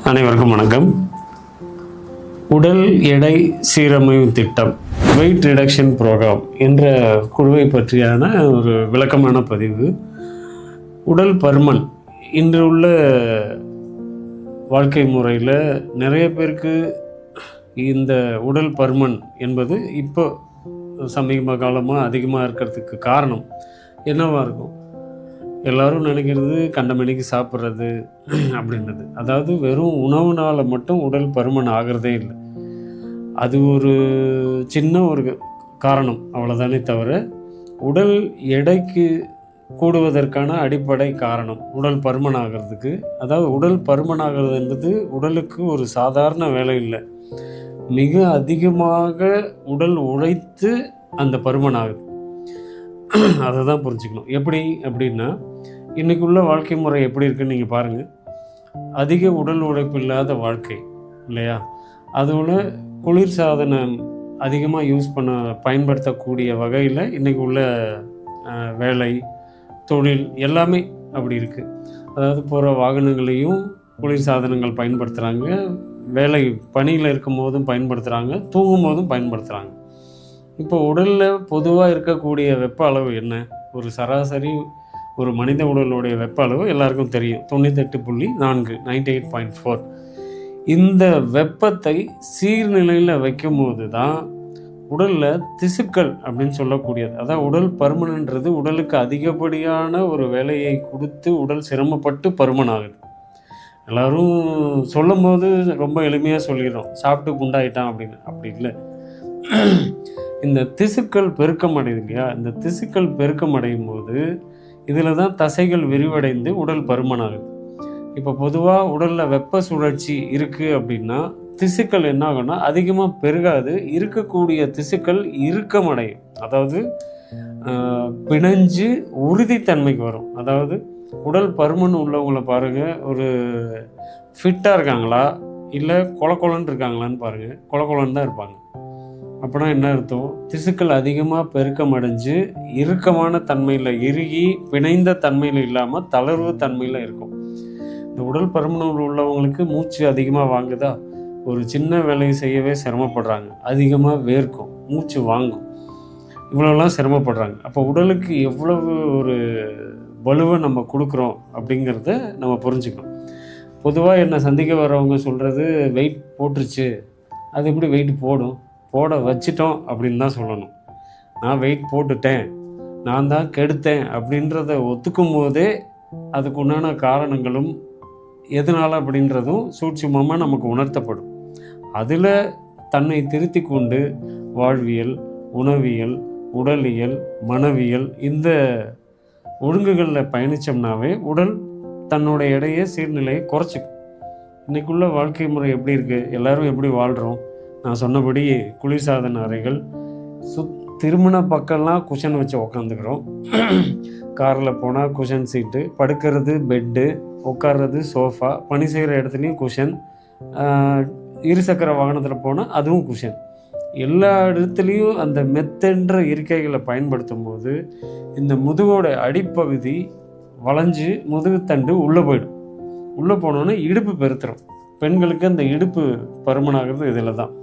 அனைவருக்கும் வணக்கம். உடல் எடை சீரமைவு திட்டம், வெயிட் ரிடக்ஷன் ப்ரோக்ராம் என்ற குழுவை பற்றியான ஒரு விளக்கமான பதிவு. உடல் பருமன் இன்று உள்ள வாழ்க்கை முறையில் நிறைய பேருக்கு இந்த உடல் பருமன் என்பது இப்போ சமீப காலமாக அதிகமாக இருக்கிறதுக்கு காரணம் என்னவாக இருக்கும்? எல்லோரும் நினைக்கிறது கண்டமணிக்கு சாப்பிட்றது அப்படின்றது. அதாவது வெறும் உணவுனால் மட்டும் உடல் பருமன் ஆகிறதே இல்லை. அது ஒரு சின்ன ஒரு காரணம், அவ்வளோதானே தவிர உடல் எடைக்கு கூடுவதற்கான அடிப்படை காரணம் உடல் பருமன் ஆகிறதுக்கு. அதாவது உடல் பருமன் ஆகிறது என்பது உடலுக்கு ஒரு சாதாரண வேலை இல்லை. மிக அதிகமாக உடல் உழைத்து அந்த பருமன் ஆகுது. அதை தான் புரிஞ்சுக்கணும். எப்படி அப்படின்னா, இன்றைக்குள்ள வாழ்க்கை முறை எப்படி இருக்குன்னு நீங்கள் பாருங்கள். அதிக உடல் உழைப்பு இல்லாத வாழ்க்கை இல்லையா? அதோட குளிர் சாதனம் அதிகமாக பயன்படுத்தக்கூடிய வகையில் இன்றைக்கி உள்ள வேலை, தொழில் எல்லாமே அப்படி இருக்குது. அதாவது போகிற வாகனங்களையும் குளிர் சாதனங்கள் பயன்படுத்துகிறாங்க, வேலை பணியில் இருக்கும் போதும் பயன்படுத்துகிறாங்க, தூங்கும் போதும் பயன்படுத்துகிறாங்க. இப்போ உடலில் பொதுவாக இருக்கக்கூடிய வெப்ப அளவு என்ன? ஒரு சராசரி ஒரு மனித உடலுடைய வெப்ப அளவு எல்லாருக்கும் தெரியும், 98.4, 98.4. இந்த வெப்பத்தை சீர்நிலையில் வைக்கும் போது தான் உடலில் திசுக்கள் அப்படின்னு சொல்லக்கூடியது, அதாவது உடல் பருமன்ன்றது உடலுக்கு அதிகப்படியான ஒரு வேலையை கொடுத்து உடல் சிரமப்பட்டு பருமன் ஆகுது. எல்லோரும் சொல்லும் போது ரொம்ப எளிமையாக சொல்லிடுறோம், சாப்பிட்டு குண்டாயிட்டான் அப்படின்னு. அப்படி இல்லை. இந்த திசுக்கள் பெருக்கம் அடையுது இல்லையா? இந்த திசுக்கள் பெருக்கம் அடையும் போது இதில் தான் தசைகள் விரிவடைந்து உடல் பருமனாகுது. இப்போ பொதுவாக உடலில் வெப்ப சுழற்சி இருக்குது அப்படின்னா திசுக்கள் என்ன ஆகும்னா அதிகமாக பெருகாது, இருக்கக்கூடிய திசுக்கள் இறுக்கமடையும். அதாவது பிணைஞ்சு உறுதித்தன்மைக்கு வரும். அதாவது உடல் பருமன் உள்ளவங்களை பாருங்கள், ஒரு ஃபிட்டாக இருக்காங்களா இல்லை கொலன்னு இருக்காங்களான்னு பாருங்கள். கொலன்னு தான் இருப்பாங்க. அப்படின்னா என்ன அர்த்தம்? திசுக்கள் அதிகமாக பெருக்கம் அடைஞ்சு இறுக்கமான தன்மையில், இறுகி பிணைந்த தன்மையில் இல்லாமல் தளர்வு தன்மையில் இருக்கும். இந்த உடல் பருமன் உள்ளவங்களுக்கு மூச்சு அதிகமாக வாங்குதா, ஒரு சின்ன வேலையை செய்யவே சிரமப்படுறாங்க, அதிகமாக வேர்க்கும், மூச்சு வாங்கும், இவ்வளோலாம் சிரமப்படுறாங்க. அப்போ உடலுக்கு எவ்வளவு ஒரு வலுவை நம்ம கொடுக்குறோம் அப்படிங்கிறத நம்ம புரிஞ்சுக்கணும். பொதுவாக என்னை சந்திக்க வர்றவங்க சொல்கிறது, வெயிட் போட்டுருச்சு. அது எப்படி வெயிட் போட வச்சிட்டோம் அப்படின்னு தான் சொல்லணும். நான் வெயிட் போட்டுட்டேன், நான் தான் கெடுத்தேன் அப்படின்றத ஒத்துக்கும் போதே அதுக்கு உண்டான காரணங்களும் எதனால் அப்படின்றதும் சூட்சுமமாக நமக்கு உணர்த்தப்படும். அதில் தன்னை திருத்தி கொண்டு வாழ்வியல், உணவியல், உடலியல், மனவியல் இந்த ஒழுங்குகளில் பயணித்தோம்னாவே உடல் தன்னுடைய எடையை சீர்நிலையை குறைச்சிக்கும். இன்றைக்குள்ள வாழ்க்கை முறை எப்படி இருக்குது? எல்லோரும் எப்படி வாழ்கிறோம்? நான் சொன்னபடி குளிர்சாதன அறைகள், திருமண பக்கம்லாம் குஷன் வச்சு உக்காந்துக்கிறோம். காரில் போனால் குஷன் சீட்டு, படுக்கிறது பெட்டு, உட்கார்றது சோஃபா, பணி செய்கிற இடத்துலையும் குஷன், இருசக்கர வாகனத்தில் போனால் அதுவும் குஷன். எல்லா இடத்துலையும் அந்த மெத்தென்ற இருக்கைகளை பயன்படுத்தும் போது இந்த முதுகோட அடிப்பகுதி வளைஞ்சு முதுகுத்தண்டு உள்ளே போயிடும். உள்ளே போனோன்னே இடுப்பு பெருத்துரும். பெண்களுக்கு அந்த இடுப்பு பருமனாகிறது இதில் தான்.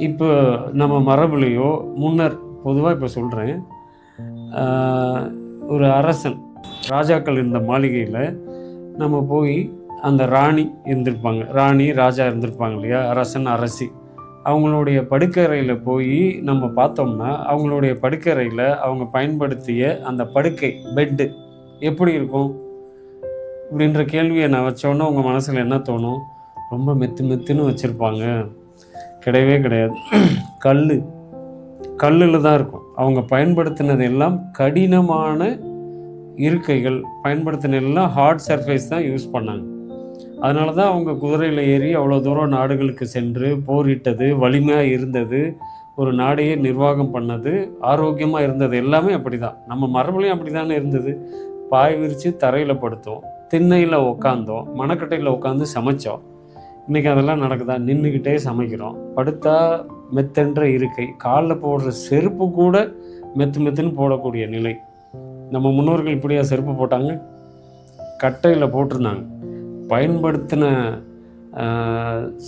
இப்போ நம்ம மரபுலையோ முன்னர் பொதுவாக இப்போ சொல்கிறேன், ஒரு அரசன், ராஜாக்கள் இருந்த மாளிகையில் நம்ம போய் அந்த ராணி இருந்திருப்பாங்க, ராணி ராஜா இருந்திருப்பாங்க இல்லையா, அரசன் அரசி, அவங்களுடைய படுக்கறையில் போய் நம்ம பார்த்தோம்னா அவங்களுடைய படுக்கறையில் அவங்க பயன்படுத்திய அந்த படுக்கை பெட்டு எப்படி இருக்கும் அப்படின்ற கேள்வியை நான் வச்சோன்னா உங்கள் மனசில் என்ன தோணும்? ரொம்ப மெத்துன்னு வச்சுருப்பாங்க. கிடையவே கிடையாது. கல்லில் தான் இருக்கும். அவங்க பயன்படுத்தினது எல்லாம் கடினமான இருக்கைகள், பயன்படுத்தினதெல்லாம் ஹார்ட் சர்ஃபேஸ் தான் யூஸ் பண்ணாங்க. அதனால தான் அவங்க குதிரையில் ஏறி அவ்வளோ தூரம் நாடுகளுக்கு சென்று போரிட்டது, வலிமையாக இருந்தது, ஒரு நாடையே நிர்வாகம் பண்ணது, ஆரோக்கியமாக இருந்தது, எல்லாமே அப்படி தான். நம்ம மரபுலையும் அப்படி தானே இருந்தது. பாய் விரித்து தரையில் படுத்தோம், திண்ணையில் உட்காந்தோம், மணக்கட்டையில் உட்காந்து சமைச்சோம். இன்றைக்கி அதெல்லாம் நடக்குதா? நின்றுக்கிட்டே சமைக்கிறோம். படுத்தா மெத்தென்ற இருக்கை, காலில் போடுற செருப்பு கூட மெத்துன்னு போடக்கூடிய நிலை. நம்ம முன்னோர்கள் இப்படியா செருப்பு போட்டாங்க? கட்டையில் போட்டிருந்தாங்க. பயன்படுத்தின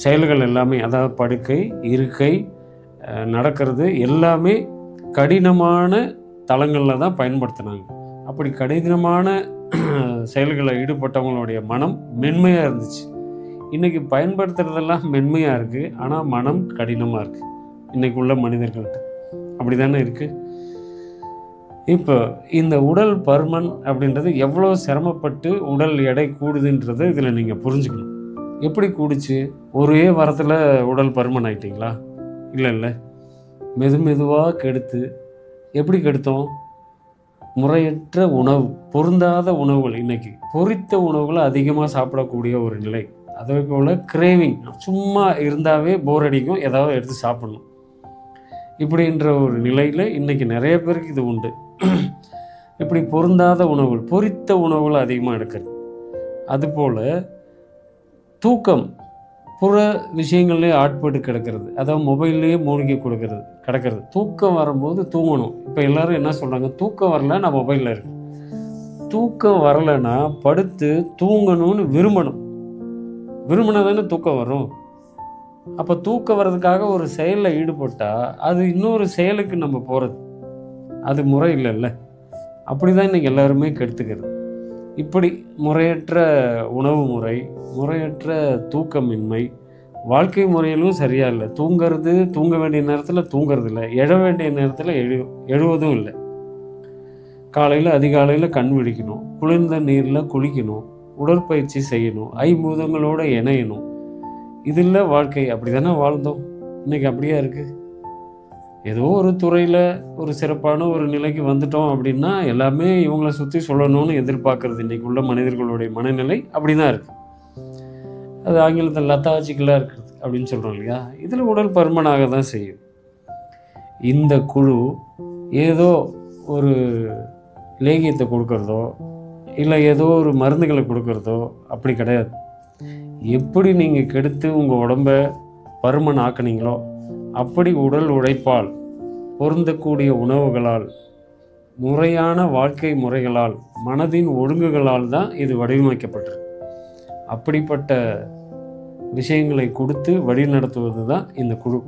செயல்கள் எல்லாமே, அதாவது படுக்கை, இருக்கை, நடக்கிறது எல்லாமே கடினமான தளங்களில் தான் பயன்படுத்தினாங்க. அப்படி கடினமான செயல்களில் ஈடுபட்டவங்களுடைய மனம் மென்மையாக இருந்துச்சு. இன்றைக்கி பயன்படுத்துகிறதெல்லாம் மென்மையாக இருக்குது, ஆனால் மனம் கடினமாக இருக்குது இன்றைக்கி உள்ள மனிதர்கள்ட்ட. அப்படி தானே இருக்குது. இப்போ இந்த உடல் பருமன் அப்படின்றது எவ்வளோ சிரமப்பட்டு உடல் எடை கூடுதுன்றதை இதில் நீங்கள் புரிஞ்சுக்கணும். எப்படி கூடுச்சு? ஒரே வாரத்தில் உடல் பருமன் ஆகிட்டிங்களா? இல்லை, மெதுவாக கெடுத்து. எப்படி கெடுத்தோம்? முறையற்ற உணவு, பொருந்தாத உணவுகள், இன்றைக்கி பொரித்த உணவுகளை அதிகமாக சாப்பிடக்கூடிய ஒரு நிலை. அதே போல் கிரேவிங், சும்மா இருந்தாவே போர் அடிக்கும், ஏதாவது எடுத்து சாப்பிடணும், இப்படின்ற ஒரு நிலையில் இன்றைக்கி நிறைய பேருக்கு இது உண்டு. இப்படி பொருந்தாத உணவுகள், பொரித்த உணவுகளை அதிகமாக எடுக்கிறது. அதுபோல் தூக்கம், புற விஷயங்கள்லேயே ஆட்பட்டு கிடக்கிறது, அதாவது மொபைல்லையே மூழ்கி கிடக்கிறது. தூக்கம் வரும்போது தூங்கணும். இப்போ எல்லோரும் என்ன சொல்கிறாங்க? தூக்கம் வரல, நான் மொபைலில் இருக்கேன். தூக்கம் வரலைன்னா படுத்து தூங்கணும்னு விரும்பினா தானே தூக்கம் வரும். அப்போ தூக்கம் வர்றதுக்காக ஒரு செயலில் ஈடுபட்டால் அது இன்னொரு செயலுக்கு நம்ம போகிறது, அது முறை இல்லைல்ல. அப்படி தான் இன்றைக்கி எல்லாருமே கெடுத்துக்கிறது. இப்படி முறையற்ற உணவு முறை, முறையற்ற தூக்கமின்மை, வாழ்க்கை முறையிலும் சரியாக இல்லை. தூங்க வேண்டிய நேரத்தில் தூங்கிறது இல்லை, எழ வேண்டிய நேரத்தில் எழுவதும் இல்லை. காலையில் அதிகாலையில் கண் விழிக்கணும், குளிர்ந்த நீரில் குளிக்கணும், உடற்பயிற்சி செய்யணும், ஐம்பூதங்களோடு இணையணும். இதில் வாழ்க்கை அப்படி தானே வாழ்ந்தோம். இன்றைக்கி அப்படியே இருக்குது. ஏதோ ஒரு துறையில் ஒரு சிறப்பான ஒரு நிலைக்கு வந்துட்டோம் அப்படின்னா எல்லாமே இவங்களை சுற்றி சொல்லணும்னு எதிர்பார்க்குறது இன்றைக்கி உள்ள மனிதர்களுடைய மனநிலை அப்படி தான் இருக்குது. அது ஆங்கிலத்தில் லத்தாஜிக்கலாக இருக்கிறது அப்படின்னு சொல்கிறோம் இல்லையா. இதில் உடல் பருமனாக தான் செய்யும். இந்த குழு ஏதோ ஒரு லேகியத்தை கொடுக்கறதோ இல்லை ஏதோ ஒரு மருந்துகளை கொடுக்கறதோ அப்படி கிடையாது. எப்படி நீங்கள் கெடுத்து உங்கள் உடம்பை பருமன் ஆக்குனீங்களோ அப்படி உடல் உழைப்பால், பொருந்தக்கூடிய உணவுகளால், முறையான வாழ்க்கை முறைகளால், மனதின் ஒழுங்குகளால் தான் இது வடிவமைக்கப்பட்டிருக்கு. அப்படிப்பட்ட விஷயங்களை கொடுத்து வழி நடத்துவது தான் இந்த குழு.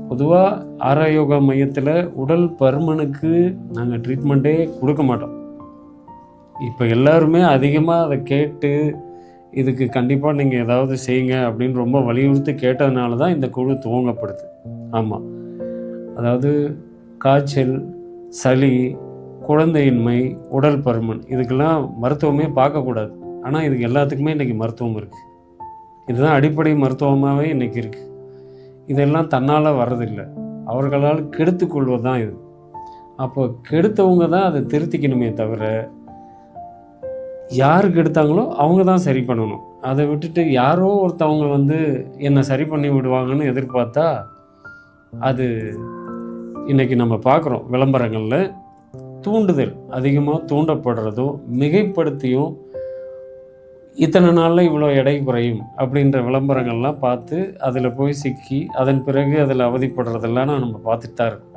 பொதுவாக ஆரோக்கிய மையத்தில் உடல் பருமனுக்கு நாங்கள் ட்ரீட்மெண்ட்டே கொடுக்க மாட்டோம். இப்போ எல்லாருமே அதிகமாக அதை கேட்டு இதுக்கு கண்டிப்பாக நீங்கள் ஏதாவது செய்யுங்க அப்படின்னு ரொம்ப வலியுறுத்தி கேட்டதுனால தான் இந்த குழு துவங்கப்படுது. ஆமாம், அதாவது காய்ச்சல், சளி, குழந்தையின்மை, உடல் பருமன், இதுக்கெல்லாம் மருத்துவமே பார்க்கக்கூடாது. ஆனால் இதுக்கு எல்லாத்துக்குமே இன்றைக்கி மருத்துவம் இருக்குது. இதுதான் அடிப்படை மருத்துவமாகவே இன்றைக்கி இருக்குது. இதெல்லாம் தன்னால் வர்றதில்லை, அவர்களால் கெடுத்து கொள்வது தான் இது. அப்போ கெடுத்தவங்க தான் அதை திருத்திக்கணுமே தவிர யாருக்கு எடுத்தாங்களோ அவங்க தான் சரி பண்ணணும். அதை விட்டுட்டு யாரோ ஒருத்தவங்க என்னை சரி பண்ணி விடுவாங்கன்னு எதிர்பார்த்தா அது இன்றைக்கி நம்ம பார்க்குறோம். விளம்பரங்களில் தூண்டுதல் அதிகமாக தூண்டப்படுறதும் மிகைப்படுத்தியும் இத்தனை நாளில் இவ்வளோ எடை குறையும் அப்படின்ற விளம்பரங்கள்லாம் பார்த்து அதில் போய் சிக்கி அதன் பிறகு அதில் அவதிப்படுறதெல்லாம் நம்ம பார்த்துட்டு தான் இருக்கோம்.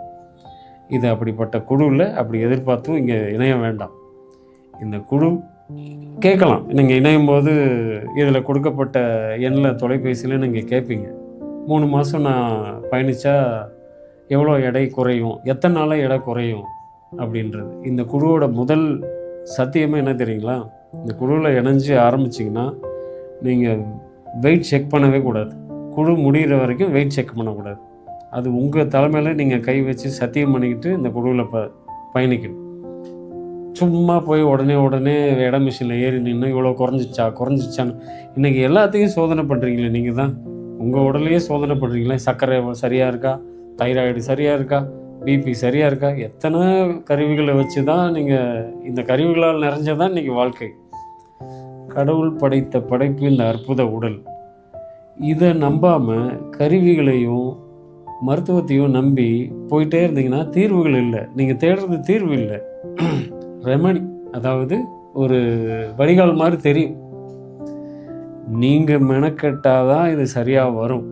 இது அப்படிப்பட்ட குழுவில் அப்படி எதிர்பார்த்தும் இங்கே இணைய வேண்டாம். இந்த குழு கேட்கலாம், நீங்கள் இணையும் போது இதில் கொடுக்கப்பட்ட எண்ணில் தொலைபேசியில் நீங்கள் கேட்பீங்க, 3 மாதம் நான் பயணித்தா எவ்வளோ எடை குறையும், எத்தனை நாளில் எடை குறையும் அப்படின்றது. இந்த குழுவோட முதல் சத்தியமே என்ன தெரியுங்களா? இந்த குழுவில் இணைஞ்சு ஆரம்பிச்சிங்கன்னா நீங்கள் வெயிட் செக் பண்ணவே கூடாது. குழு முடிகிற வரைக்கும் வெயிட் செக் பண்ணக்கூடாது. அது உங்கள் தலைமையில் நீங்கள் கை வச்சு சத்தியம் பண்ணிக்கிட்டு இந்த குழுவில் பயணிக்கணும். சும்மா போய் உடனே இட மிஷினில் ஏறி நின்று இவ்வளோ குறைஞ்சிச்சான்னு இன்றைக்கி எல்லாத்தையும் சோதனை பண்ணுறீங்களே. நீங்கள் தான் உங்கள் உடலையே சோதனை பண்ணுறீங்களே. சர்க்கரை சரியாக இருக்கா, தைராய்டு சரியாக இருக்கா, பிபி சரியாக இருக்கா, எத்தனை கருவிகளை வச்சு தான் நீங்கள், இந்த கருவிகளால் நிறைஞ்சதான் இன்றைக்கி வாழ்க்கை. கடவுள் படைத்த படைப்பு இந்த அற்புத உடல். இதை நம்பாமல் கருவிகளையும் மருத்துவத்தையும் நம்பி போயிட்டே இருந்தீங்கன்னா தீர்வுகள் இல்லை. நீங்கள் தேடுறது தீர்வு இல்லை, ரெமடி, அதாவது ஒரு வடிகால் மாதிரி தெரியும். நீங்கள் மெனக்கெட்டாதான் இது சரியாக வரும்.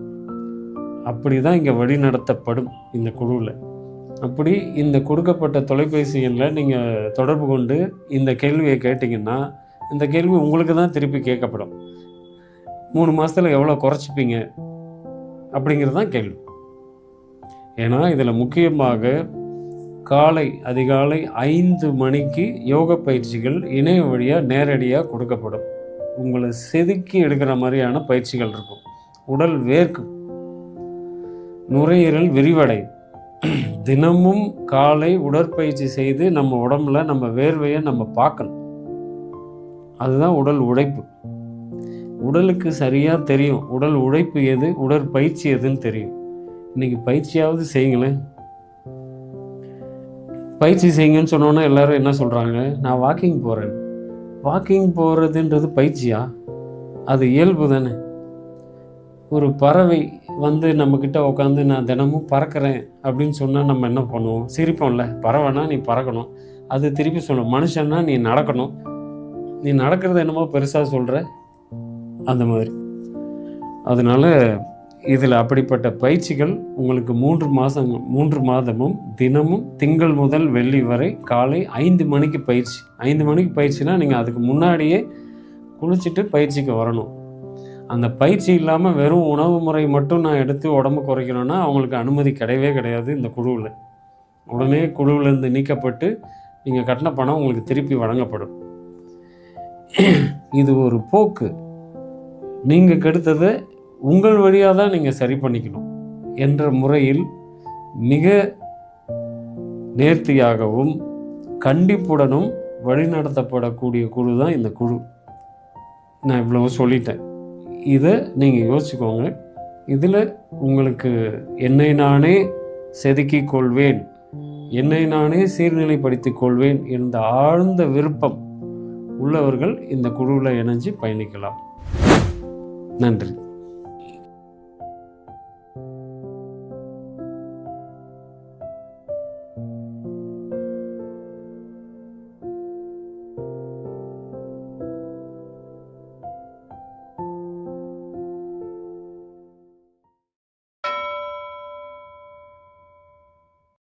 அப்படி தான் இங்கே வழி நடத்தப்படும் இந்த குழுவில். அப்படி இந்த கொடுக்கப்பட்ட தொலைபேசி எண்ணில் நீங்கள் தொடர்பு கொண்டு இந்த கேள்வியை கேட்டிங்கன்னா இந்த கேள்வி உங்களுக்கு தான் திருப்பி கேட்கப்படும். 3 மாதத்தில் எவ்வளோ குறைச்சிப்பீங்க அப்படிங்கிறது தான் கேள்வி. ஏன்னா இதில் முக்கியமாக அதிகாலை 5 மணிக்கு யோக பயிற்சிகள் இணைய வழியாக நேரடியாக கொடுக்கப்படும். உங்களை செதுக்கி எடுக்கிற மாதிரியான பயிற்சிகள் இருக்கும். உடல் வேர்க்கும், நுரையீரல் விரிவடையும். தினமும் காலை உடற்பயிற்சி செய்து நம்ம உடம்புல நம்ம வேர்வையை நம்ம பார்க்கணும். அதுதான் உடல் உழைப்பு. உடலுக்கு சரியாக தெரியும் உடல் உழைப்பு எது, உடற்பயிற்சி எதுன்னு தெரியும். இன்னைக்கு பயிற்சியாவது செய்யுங்களேன். பயிற்சி செய்யுங்கன்னு சொன்னோன்னா எல்லாரும் என்ன சொல்கிறாங்க, நான் வாக்கிங் போகிறேன். வாக்கிங் போகிறதுன்றது பயிற்சியா? அது இயல்பு தானே. ஒரு பறவை வந்து நம்மக்கிட்ட உட்காந்து நான் தினமும் பறக்கிறேன் அப்படின்னு சொன்னால் நம்ம என்ன பண்ணுவோம்? சிரிப்போம்ல. பறவைனா நீ பறக்கணும். அது திருப்பி சொல்லணும், மனுஷன்னா நீ நடக்கணும். நீ நடக்கிறது என்னமோ பெருசாக சொல்கிற, அந்த மாதிரி. அதனால் இதில் அப்படிப்பட்ட பயிற்சிகள் உங்களுக்கு 3 மாதமும் தினமும் திங்கள் முதல் வெள்ளி வரை காலை 5 மணிக்கு பயிற்சி. 5 மணிக்கு பயிற்சினா நீங்கள் அதுக்கு முன்னாடியே குளிச்சுட்டு பயிற்சிக்கு வரணும். அந்த பயிற்சி இல்லாமல் வெறும் உணவு முறை மட்டும் நான் எடுத்து உடம்பு குறைக்கணும்னா அவங்களுக்கு அனுமதி கிடையவே கிடையாது இந்த குழுவில். உடனே குழுவிலேருந்து நீக்கப்பட்டு நீங்கள் கட்டின பணம் உங்களுக்கு திருப்பி வழங்கப்படும். இது ஒரு போக்கு. நீங்கள் கெடுத்ததை உங்கள் வழியாக தான் நீங்கள் சரி பண்ணிக்கணும் என்ற முறையில் மிக நேர்த்தியாகவும் கண்டிப்புடனும் வழிநடத்தப்படக்கூடிய குழு தான் இந்த குழு. நான் இவ்வளவு சொல்லிட்டேன். இதை நீங்கள் யோசிச்சுக்கோங்க. இதில் உங்களுக்கு என்னை நானே செதுக்கிக் கொள்வேன், என்னை நானே சீர்நிலைப்படுத்திக் கொள்வேன் என்ற ஆழ்ந்த விருப்பம் உள்ளவர்கள் இந்த குழுவில் இணைஞ்சு பயணிக்கலாம். நன்றி.